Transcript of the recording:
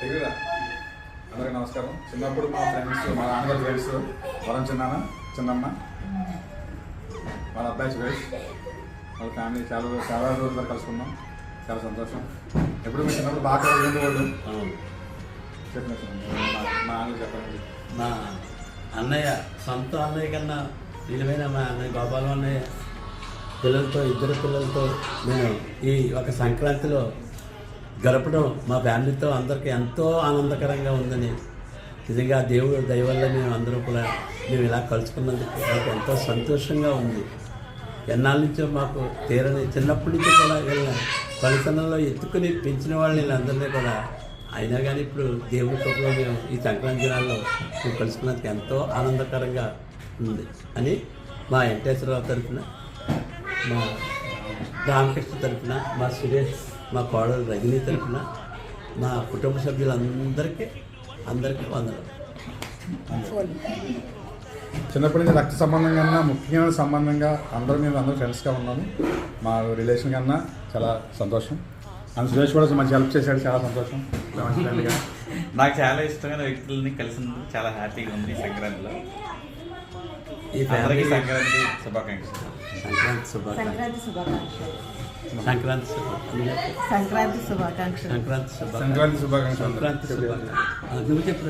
దగ్గర అందరికీ నమస్కారం. చిన్నప్పుడు మా ఫ్రెండ్స్, మా నాన్నగారి ఫ్రెండ్స్ వరం చిన్నమ్మ, వాళ్ళ అబ్బాయి సురేష్, వాళ్ళ ఫ్యామిలీ చాలా రోజులు కలుసుకున్నాం. చాలా సంతోషం. ఎప్పుడు మీ చిన్నప్పుడు బాగా ఉండేవాళ్ళు. మా నాన్నగారు చెప్పండి. మా అన్నయ్య, సొంత అన్నయ్య కన్నా విలువైన మా అన్నయ్య గోపాలం అన్నయ్య ఇద్దరు పిల్లలతో నేను ఈ ఒక సంక్రాంతిలో గడపడం మా ఫ్యామిలీతో అందరికీ ఎంతో ఆనందకరంగా ఉందని, నిజంగా దేవుడు దయ వల్ల మేము ఇలా కలుసుకున్నందుకు నాకు ఎంతో సంతోషంగా ఉంది. ఎన్నాళ్ళ నుంచో మాకు తీరని, చిన్నప్పటి నుంచి కూడా వీళ్ళ పనితనంలో ఎత్తుకుని పెంచిన వాళ్ళని వీళ్ళందరినీ కూడా, అయినా కానీ ఇప్పుడు దేవుడి కృపలో మేము ఈ సంక్రాంతి దినాల్లో మేము కలుసుకున్నందుకు ఎంతో ఆనందకరంగా ఉంది అని మా వెంకటేశ్వరరావు తరఫున, మా రామకృష్ణ తరఫున, మా సురేష్, మా కోడలు రజనీ తరఫున, మా కుటుంబ సభ్యులందరికీ వందనాలు. చిన్నప్పటి నుంచి రక్త సంబంధం కన్నా ముఖ్యమైన సంబంధంగా అందరూ ఫ్రెండ్స్గా ఉన్నాము. మా రిలేషన్ కన్నా చాలా సంతోషం. అండ్ సురేష్ కూడా మంచి హెల్ప్ చేశాడు, చాలా సంతోషం. నాకు చాలా ఇష్టమైన వ్యక్తులని కలిసినందుకు చాలా హ్యాపీగా ఉంది. సంక్రాంతిలో ఈ ఫ్యామిలీ సంక్రాంతి శుభాకాంక్షలు. సంక్రాంతి శుభాకాంక్షలు. నువ్వు చెప్పు.